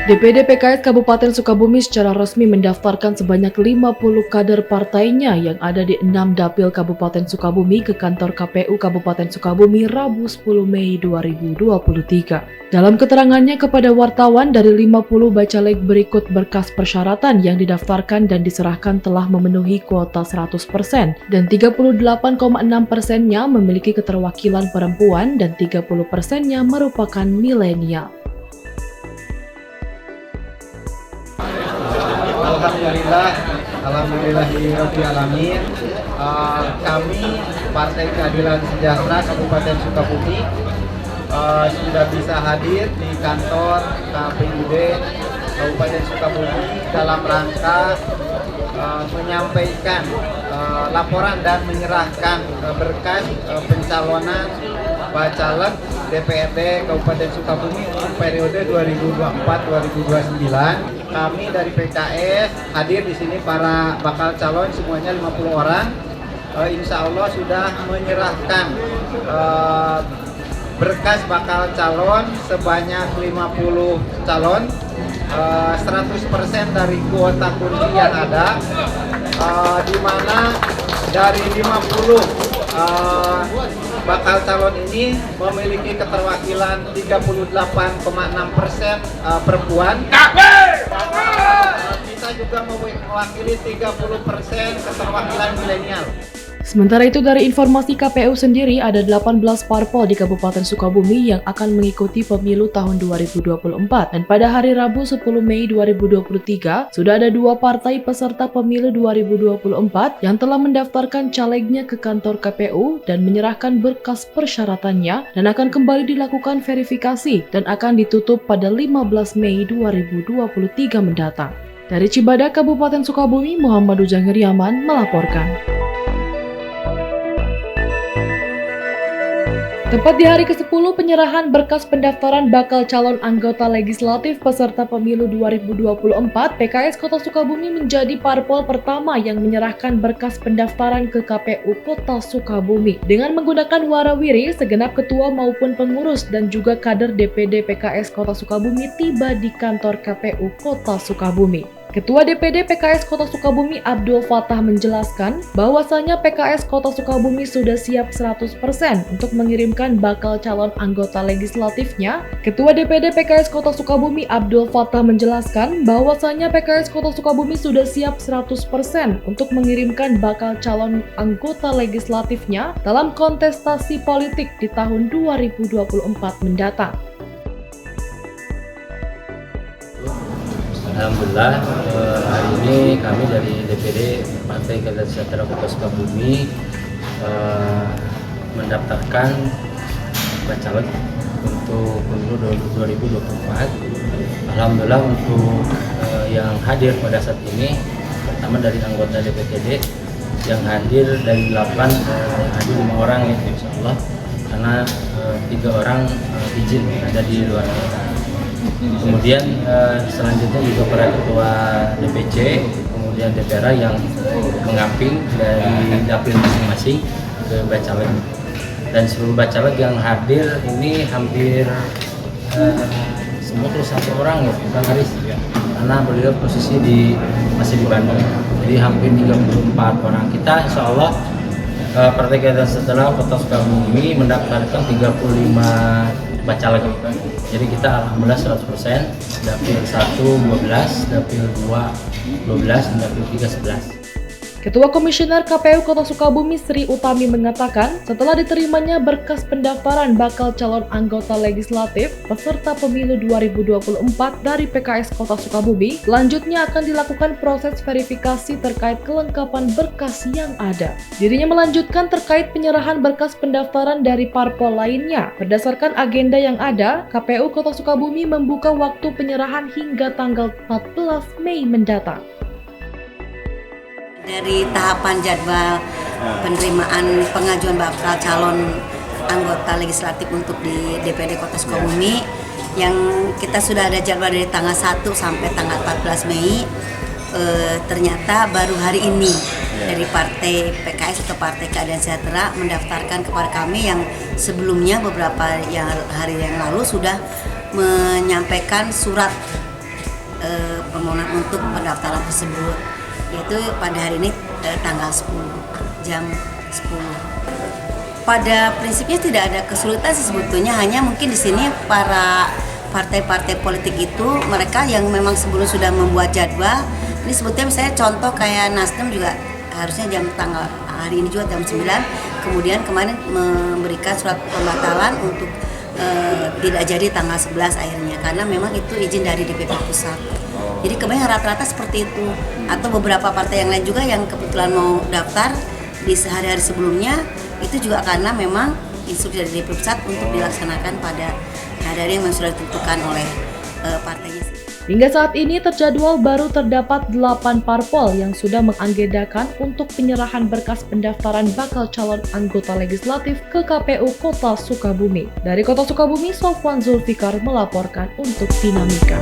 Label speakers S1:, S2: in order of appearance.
S1: DPD PKS Kabupaten Sukabumi secara resmi mendaftarkan sebanyak 50 kader partainya yang ada di 6 dapil Kabupaten Sukabumi ke kantor KPU Kabupaten Sukabumi Rabu 10 Mei 2023. Dalam keterangannya kepada wartawan, dari 50 bacalek berikut berkas persyaratan yang didaftarkan dan diserahkan telah memenuhi kuota 100% dan 38,6%-nya memiliki keterwakilan perempuan dan 30%-nya merupakan milenial.
S2: Alhamdulillahirabbil alamin. Kami Partai Keadilan Sejahtera Kabupaten Sukabumi sudah bisa hadir di kantor KPUD Kabupaten Sukabumi dalam rangka menyampaikan laporan dan menyerahkan berkas pencalonan bacalek DPRD Kabupaten Sukabumi untuk periode 2024-2029. Kami dari PKS hadir di sini, para bakal calon semuanya 50 orang. Insya Allah sudah menyerahkan berkas bakal calon sebanyak 50 calon, 100% dari kuota kursi yang ada, di mana dari 50 bakal calon ini memiliki keterwakilan 38,6% perempuan. Kita juga mewakili 30% keterwakilan milenial.
S1: Sementara itu, dari informasi KPU sendiri, ada 18 parpol di Kabupaten Sukabumi yang akan mengikuti pemilu tahun 2024. Dan pada hari Rabu 10 Mei 2023, sudah ada 2 partai peserta pemilu 2024 yang telah mendaftarkan calegnya ke kantor KPU dan menyerahkan berkas persyaratannya, dan akan kembali dilakukan verifikasi dan akan ditutup pada 15 Mei 2023 mendatang. Dari Cibadak, Kabupaten Sukabumi, Muhammad Ujang Heriaman melaporkan. Tepat di hari ke-10 penyerahan berkas pendaftaran bakal calon anggota legislatif peserta pemilu 2024, PKS Kota Sukabumi menjadi parpol pertama yang menyerahkan berkas pendaftaran ke KPU Kota Sukabumi. Dengan menggunakan warawiri, segenap ketua maupun pengurus dan juga kader DPD PKS Kota Sukabumi tiba di kantor KPU Kota Sukabumi. Ketua DPD PKS Kota Sukabumi Abdul Fattah menjelaskan bahwasanya PKS Kota Sukabumi sudah siap 100% untuk mengirimkan bakal calon anggota legislatifnya. Ketua DPD PKS Kota Sukabumi Abdul Fattah menjelaskan bahwasanya PKS Kota Sukabumi sudah siap 100% untuk mengirimkan bakal calon anggota legislatifnya dalam kontestasi politik di tahun 2024 mendatang.
S3: Alhamdulillah, hari ini kami dari DPD Partai Keadilan Sejahtera Kota Sukabumi mendaftarkan bacalek untuk pemilu 2024. Alhamdulillah untuk yang hadir pada saat ini, pertama dari anggota DPD yang hadir dari 8, yang hadir 5 orang ya, insya Allah, karena 3 orang izin ada di luar kota. Kemudian selanjutnya juga para ketua DPC, kemudian DPR yang mengamping dari dapil masing-masing ke bacalek. Dan seluruh bacalek yang hadir ini hampir semua terus 1 orang ya, Bang Haris, karena beliau posisi masih di Bandung. Jadi hampir 34 orang. Kita insya Allah Partai Keadilan Sejahtera Kota Sukabumi mendaftarkan 35 bacalek. Jadi kita alhamdulillah 100%, dapil 1 12, dapil 2 12, dan dapil 3 11.
S1: Ketua Komisioner KPU Kota Sukabumi Sri Utami mengatakan, setelah diterimanya berkas pendaftaran bakal calon anggota legislatif peserta pemilu 2024 dari PKS Kota Sukabumi, selanjutnya akan dilakukan proses verifikasi terkait kelengkapan berkas yang ada. Dirinya melanjutkan terkait penyerahan berkas pendaftaran dari parpol lainnya. Berdasarkan agenda yang ada, KPU Kota Sukabumi membuka waktu penyerahan hingga tanggal 14 Mei mendatang.
S4: Dari tahapan jadwal penerimaan pengajuan bakal calon anggota legislatif untuk di DPD Kota Sukabumi, yang kita sudah ada jadwal dari tanggal 1 sampai tanggal 14 Mei, ternyata baru hari ini dari Partai PKS atau Partai Keadilan Sejahtera mendaftarkan kepada kami yang sebelumnya beberapa hari yang lalu sudah menyampaikan surat permohonan untuk pendaftaran tersebut, yaitu pada hari ini tanggal 10 jam 10. Pada prinsipnya tidak ada kesulitan sih sebetulnya, hanya mungkin di sini para partai-partai politik itu mereka yang memang sebelum sudah membuat jadwal. Ini sebetulnya misalnya contoh kayak Nasdem juga harusnya tanggal hari ini juga jam 9, kemudian kemarin memberikan surat pembatalan untuk tidak jadi tanggal 11 akhirnya, karena memang itu izin dari DPP pusat. Jadi kebanyakan rata-rata seperti itu. Atau beberapa partai yang lain juga yang kebetulan mau daftar di sehari-hari sebelumnya, itu juga karena memang instruksi dari DPP pusat untuk dilaksanakan pada hari-hari yang sudah ditentukan oleh partainya.
S1: Hingga saat ini terjadwal baru terdapat 8 parpol yang sudah mengagendakan untuk penyerahan berkas pendaftaran bakal calon anggota legislatif ke KPU Kota Sukabumi. Dari Kota Sukabumi, Sofwan Zulfikar melaporkan untuk Dinamika.